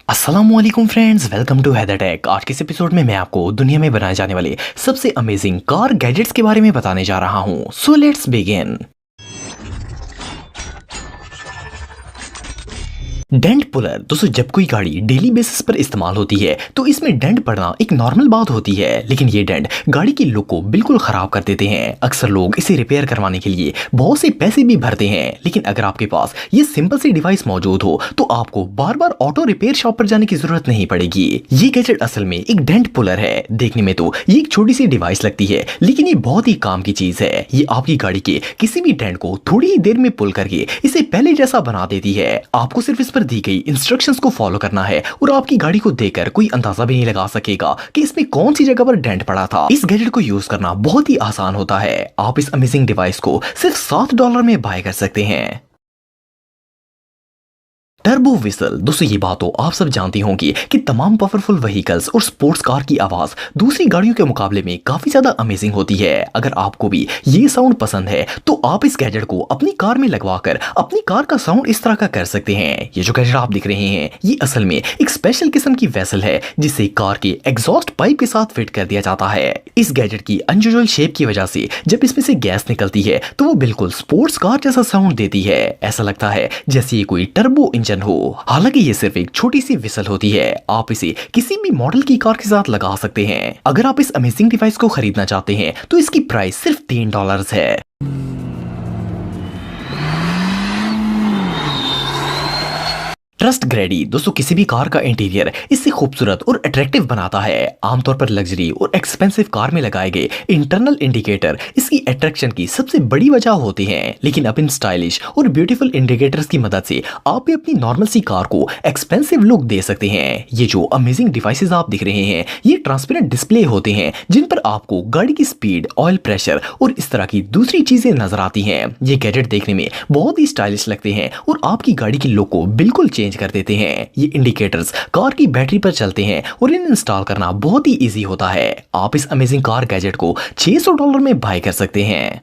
अस्सलामुअलैकुम friends, welcome to Haider tech. आज के इस एपिसोड में मैं आपको दुनिया में बनाए जाने वाले सबसे अमेजिंग कार गैजेट्स के बारे में बताने जा रहा हूं। So let's begin. Dent puller. दोस्तों, जब कोई गाड़ी डेली बेसिस पर इस्तेमाल होती है तो इसमें डेंट पड़ना एक नॉर्मल बात होती है, लेकिन ये डेंट गाड़ी की लुक को बिल्कुल खराब कर देते हैं। अक्सर लोग इसे रिपेयर करवाने के लिए बहुत से पैसे भी भरते हैं, लेकिन अगर आपके पास ये सिंपल सी डिवाइस मौजूद हो तो आपको बार बार ऑटो रिपेयर शॉप पर जाने की जरूरत नहीं पड़ेगी। ये गैजेट असल में एक डेंट पुलर है। देखने में तो ये एक छोटी सी डिवाइस लगती है, लेकिन ये बहुत ही काम की चीज है। ये आपकी गाड़ी के किसी भी डेंट को थोड़ी ही देर में पुल करके इसे पहले जैसा बना देती है। आपको सिर्फ इस पर दी गई इंस्ट्रक्शंस को फॉलो करना है और आपकी गाड़ी को देखकर कोई अंदाजा भी नहीं लगा सकेगा कि इसमें कौन सी जगह पर डेंट पड़ा था। इस गैजेट को यूज करना बहुत ही आसान होता है। आप इस अमेजिंग डिवाइस को सिर्फ $7 में बाय कर सकते हैं। Turbo whistle. दोस्तों, ये बात तो आप सब जानती होंगी कि तमाम पावरफुल व्हीकल्स और स्पोर्ट्स कार की आवाज दूसरी गाड़ियों के मुकाबले में काफी ज्यादा अमेजिंग होती है। अगर आपको भी ये साउंड पसंद है तो आप इस गैजेट को अपनी कार में लगवाकर अपनी कार का साउंड इस तरह का कर सकते हैं। ये जो गैजेट आप दिख रहे हैं ये असल में एक स्पेशल किस्म की वेसल है जिसे कार के एग्जॉस्ट पाइप के साथ फिट कर दिया जाता है। इस गैजेट की अनयूजुअल शेप की वजह से जब इसमें से गैस निकलती है तो वो बिल्कुल स्पोर्ट्स कार जैसा साउंड देती है। ऐसा लगता है जैसे ये कोई टर्बो इंजन हो। हालांकि ये सिर्फ एक छोटी सी विसल होती है। आप इसे किसी भी मॉडल की कार के साथ लगा सकते हैं। अगर आप इस अमेजिंग डिवाइस को खरीदना चाहते हैं तो इसकी प्राइस सिर्फ $3 है। ट्रस्ट ग्रेडी। दोस्तों, किसी भी कार का इंटीरियर इससे खूबसूरत और अट्रैक्टिव बनाता है। आमतौर पर लग्जरी और एक्सपेंसिव कार में लगाए गए इंटरनल इंडिकेटर इसकी अट्रैक्शन की सबसे बड़ी वजह होते हैं, लेकिन अब इन स्टाइलिश और ब्यूटीफुल इंडिकेटर्स की मदद से आप भी अपनी नॉर्मल सी कार को एक्सपेंसिव लुक दे सकते हैं। ये जो अमेजिंग डिवाइसेस आप दिख रहे हैं ये ट्रांसपेरेंट डिस्प्ले होते हैं जिन पर आपको गाड़ी की स्पीड, ऑयल प्रेशर और इस तरह की दूसरी चीजें नजर आती हैं। ये गैजेट देखने में बहुत ही स्टाइलिश लगते हैं और आपकी गाड़ी की लुक को बिल्कुल चेंज कर देते हैं। ये इंडिकेटर्स कार की बैटरी पर चलते हैं और इन्हें इंस्टॉल करना बहुत ही इजी होता है। आप इस अमेजिंग कार गैजेट को $600 में बाय कर सकते हैं।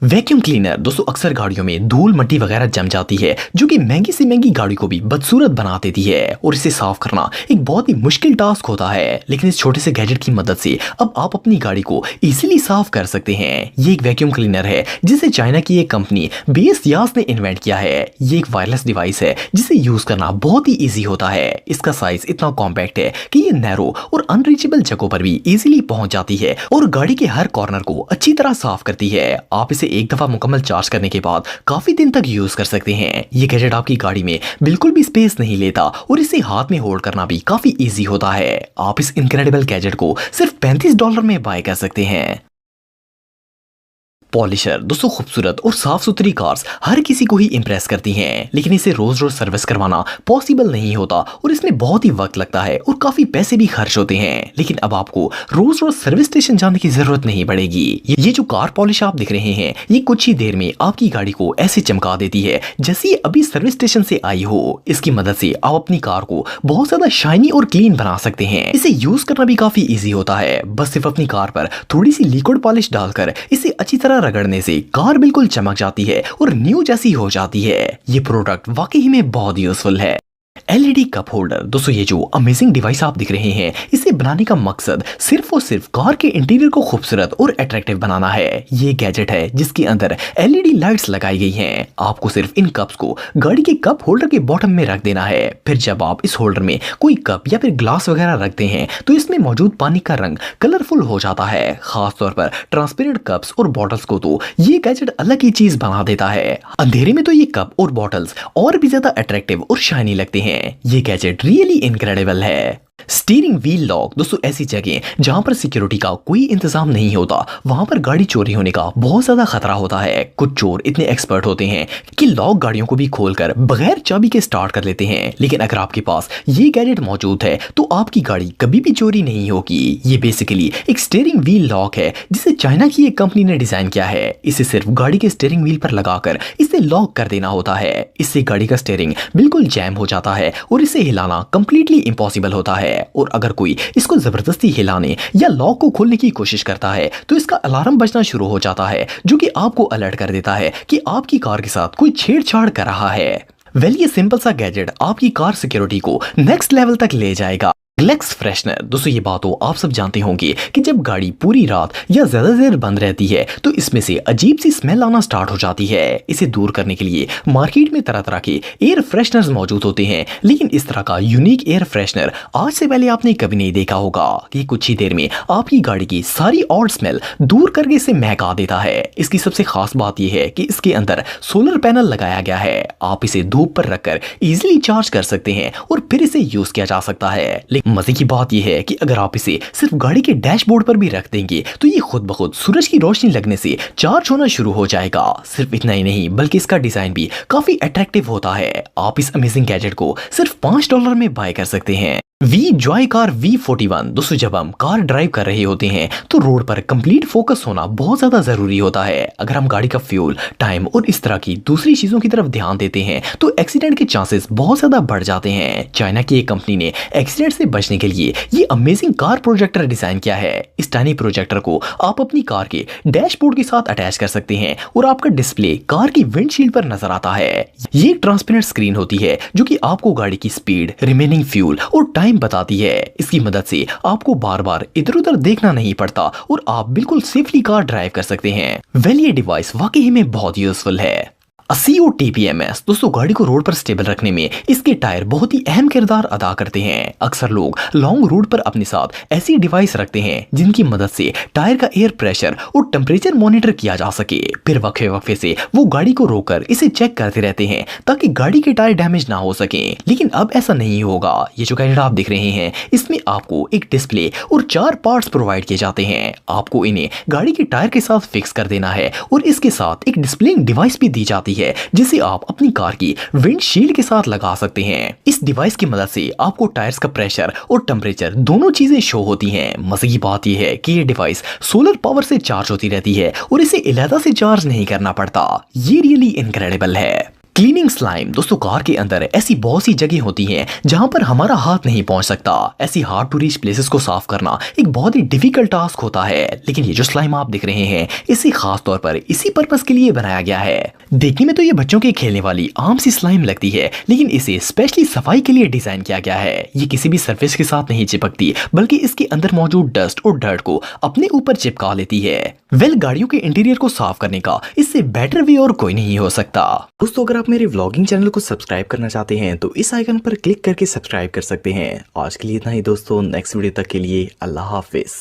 Vacuum cleaner. दोस्तों, अक्सर गाड़ियों में धूल, मिट्टी वगैरह जम जाती है जो कि महंगी से महंगी गाड़ी को भी बदसूरत बना देती है और इसे साफ करना एक बहुत ही मुश्किल टास्क होता है, लेकिन इस छोटे से गैजेट की मदद से अब आप अपनी गाड़ी को इजीली साफ कर सकते हैं। ये एक वैक्यूम क्लीनर है जिसे चाइना की एक कंपनी बेस यास ने इन्वेंट किया है। ये एक वायरलेस डिवाइस है जिसे यूज करना बहुत ही ईजी होता है। इसका साइज इतना कॉम्पैक्ट है कि ये नैरो और अनरीचेबल जगहों पर भी इजीली पहुंच जाती है और गाड़ी के हर कॉर्नर को अच्छी तरह साफ करती है। आप इसे एक दफा मुकम्मल चार्ज करने के बाद काफी दिन तक यूज कर सकते हैं। ये गैजेट आपकी गाड़ी में बिल्कुल भी स्पेस नहीं लेता और इसे हाथ में होल्ड करना भी काफी इजी होता है। आप इस इनक्रेडिबल गैजेट को सिर्फ $35 में बाय कर सकते हैं। पॉलिशर। दोस्तों, खूबसूरत और साफ सुथरी कार्स हर किसी को ही इंप्रेस करती हैं, लेकिन इसे रोज रोज सर्विस करवाना पॉसिबल नहीं होता और इसमें बहुत ही वक्त लगता है और काफी पैसे भी खर्च होते हैं। लेकिन अब आपको रोज रोज सर्विस स्टेशन जाने की जरूरत नहीं पड़ेगी। ये जो कार पॉलिश आप दिख रहे हैं ये कुछ ही देर में आपकी गाड़ी को ऐसे चमका देती है जैसे ये अभी सर्विस स्टेशन से आई हो। इसकी मदद से आप अपनी कार को बहुत ज्यादा शाइनी और क्लीन बना सकते हैं। इसे यूज करना भी काफी ईजी होता है। बस सिर्फ अपनी कार पर थोड़ी सी लिक्विड पॉलिश डालकर इसे अच्छी तरह रगड़ने से कार बिल्कुल चमक जाती है और न्यू जैसी हो जाती है। ये प्रोडक्ट वाकई में बहुत यूजफुल है। LED cup holder. दोस्तों, ये जो अमेजिंग डिवाइस आप दिख रहे हैं इसे बनाने का मकसद सिर्फ और सिर्फ कार के इंटीरियर को खूबसूरत और अट्रैक्टिव बनाना है। ये गैजेट है जिसके अंदर एलईडी लाइट्स लगाई गई हैं। आपको सिर्फ इन कप्स को गाड़ी के कप होल्डर के बॉटम में रख देना है। फिर जब आप इस होल्डर में कोई कप या फिर ग्लास वगैरह रखते हैं तो इसमें मौजूद पानी का रंग कलरफुल हो जाता है। खासतौर पर ट्रांसपेरेंट कप्स और बॉटल्स को तो ये गैजेट अलग ही चीज बना देता है। अंधेरे में तो ये कप और बॉटल्स और भी ज्यादा अट्रैक्टिव और शाइनी लगते हैं। ये गैजेट रियली इनक्रेडिबल है। Steering wheel lock. दोस्तों, ऐसी जगह जहां पर सिक्योरिटी का कोई इंतजाम नहीं होता वहां पर गाड़ी चोरी होने का बहुत ज्यादा खतरा होता है। कुछ चोर इतने एक्सपर्ट होते हैं कि लॉक गाड़ियों को भी खोलकर बगैर चाबी के स्टार्ट कर लेते हैं, लेकिन अगर आपके पास ये गैजेट मौजूद है तो आपकी गाड़ी कभी भी चोरी नहीं होगी। ये बेसिकली एक स्टीयरिंग व्हील लॉक है जिसे चाइना की एक कंपनी ने डिजाइन किया है। इसे सिर्फ गाड़ी के स्टीयरिंग व्हील पर लगाकर इसे लॉक कर देना होता है। इससे गाड़ी का स्टीयरिंग बिल्कुल जैम हो जाता है और इसे हिलाना कंप्लीटली इम्पॉसिबल होता है। और अगर कोई इसको जबरदस्ती हिलाने या लॉक को खोलने की कोशिश करता है तो इसका अलार्म बजना शुरू हो जाता है जो कि आपको अलर्ट कर देता है कि आपकी कार के साथ कोई छेड़छाड़ कर रहा है। वेल ये सिंपल सा गैजेट आपकी कार सिक्योरिटी को नेक्स्ट लेवल तक ले जाएगा। ग्लेक्स फ्रेशनर, दोस्तों ये बात तो आप सब जानते होंगे कि जब गाड़ी पूरी रात या ज्यादा देर बंद रहती है तो इसमें से अजीब सी स्मेल आना स्टार्ट हो जाती है। इसे दूर करने के लिए मार्केट में तरह तरह के एयर फ्रेशनर्स मौजूद होते हैं, लेकिन इस तरह का यूनिक एयर फ्रेशनर आज से पहले आपने कभी नहीं देखा होगा कि कुछ ही देर में आपकी गाड़ी की सारी ऑड स्मेल दूर करके इसे महका देता है। इसकी सबसे खास बात यह है कि इसके अंदर सोलर पैनल लगाया गया है। आप इसे धूप पर रखकर इजिली चार्ज कर सकते हैं और फिर इसे यूज किया जा सकता है। मजे की बात यह है कि अगर आप इसे सिर्फ गाड़ी के डैशबोर्ड पर भी रख देंगे तो ये खुद ब खुद सूरज की रोशनी लगने से चार्ज होना शुरू हो जाएगा। सिर्फ इतना ही नहीं बल्कि इसका डिजाइन भी काफी अट्रैक्टिव होता है। आप इस अमेजिंग गैजेट को सिर्फ $5 में बाय कर सकते हैं। वी जॉय कार V41, दोस्तों जब हम कार ड्राइव कर रहे होते हैं तो रोड पर कंप्लीट फोकस होना बहुत ज्यादा जरूरी होता है। अगर हम गाड़ी का फ्यूल, टाइम और इस तरह की दूसरी चीजों की तरफ ध्यान देते हैं तो एक्सीडेंट के चांसेस बहुत ज्यादा बढ़ जाते हैं। चाइना की एक कंपनी ने एक्सीडेंट से बचने के लिए ये अमेजिंग कार प्रोजेक्टर डिजाइन किया है। इस टाइनी प्रोजेक्टर को आप अपनी कार के डैशबोर्ड के साथ अटैच कर सकते हैं और आपका डिस्प्ले कार की विंडशील्ड पर नजर आता है। ये एक ट्रांसपेरेंट स्क्रीन होती है जो कि आपको गाड़ी की स्पीड, रिमेनिंग फ्यूल और टाइम बताती है। इसकी मदद से आपको बार बार इधर उधर देखना नहीं पड़ता और आप बिल्कुल सेफली कार ड्राइव कर सकते हैं। वेल ये डिवाइस वाकई में बहुत यूजफुल है। COTPMS, दोस्तों गाड़ी को रोड पर स्टेबल रखने में इसके टायर बहुत ही अहम किरदार अदा करते हैं। अक्सर लोग लॉन्ग रूट पर अपने साथ ऐसी डिवाइस रखते हैं जिनकी मदद से टायर का एयर प्रेशर और टेम्परेचर मॉनिटर किया जा सके। फिर वक्फे वक्फे से वो गाड़ी को रोककर इसे चेक करते रहते हैं ताकि गाड़ी के टायर डैमेज ना हो सके। लेकिन अब ऐसा नहीं होगा। ये जो गैजेट आप देख रहे हैं इसमें आपको एक डिस्प्ले और 4 पार्ट्स प्रोवाइड किए जाते हैं। आपको इन्हें गाड़ी के टायर के साथ फिक्स कर देना है और इसके साथ एक डिस्प्लेइंग डिवाइस भी दी जाती है जिसे आप अपनी कार की विंडशील्ड के साथ लगा सकते हैं। इस डिवाइस की मदद से आपको टायर्स का प्रेशर और टेम्परेचर दोनों चीजें शो होती हैं। मजे की बात यह है कि ये डिवाइस सोलर पावर से चार्ज होती रहती है और इसे अलग से चार्ज नहीं करना पड़ता। ये रियली इनक्रेडिबल है। क्लीनिंग स्लाइम, दोस्तों कार के अंदर ऐसी बहुत सी जगह होती हैं जहां पर हमारा हाथ नहीं पहुंच सकता। ऐसी हार्ड टू रीच प्लेसेस को साफ करना एक बहुत ही डिफिकल्ट टास्क होता है। लेकिन ये जो स्लाइम आप देख रहे हैं इसे खास तौर पर इसी पर्पस के लिए बनाया गया है। देखने में तो ये बच्चों के खेलने वाली आम सी स्लाइम लगती है, लेकिन इसे स्पेशली सफाई के लिए डिजाइन किया गया है। ये किसी भी सरफेस के साथ नहीं चिपकती बल्कि इसके अंदर मौजूद डस्ट और डर्ट को अपने ऊपर चिपका लेती है। वेल गाड़ियों के इंटीरियर को साफ करने का इससे बेटर वे और कोई नहीं हो सकता। दोस्तों अगर आप मेरे व्लॉगिंग चैनल को सब्सक्राइब करना चाहते हैं तो इस आइकन पर क्लिक करके सब्सक्राइब कर सकते हैं। आज के लिए इतना ही दोस्तों, नेक्स्ट वीडियो तक के लिए अल्लाह हाफिज।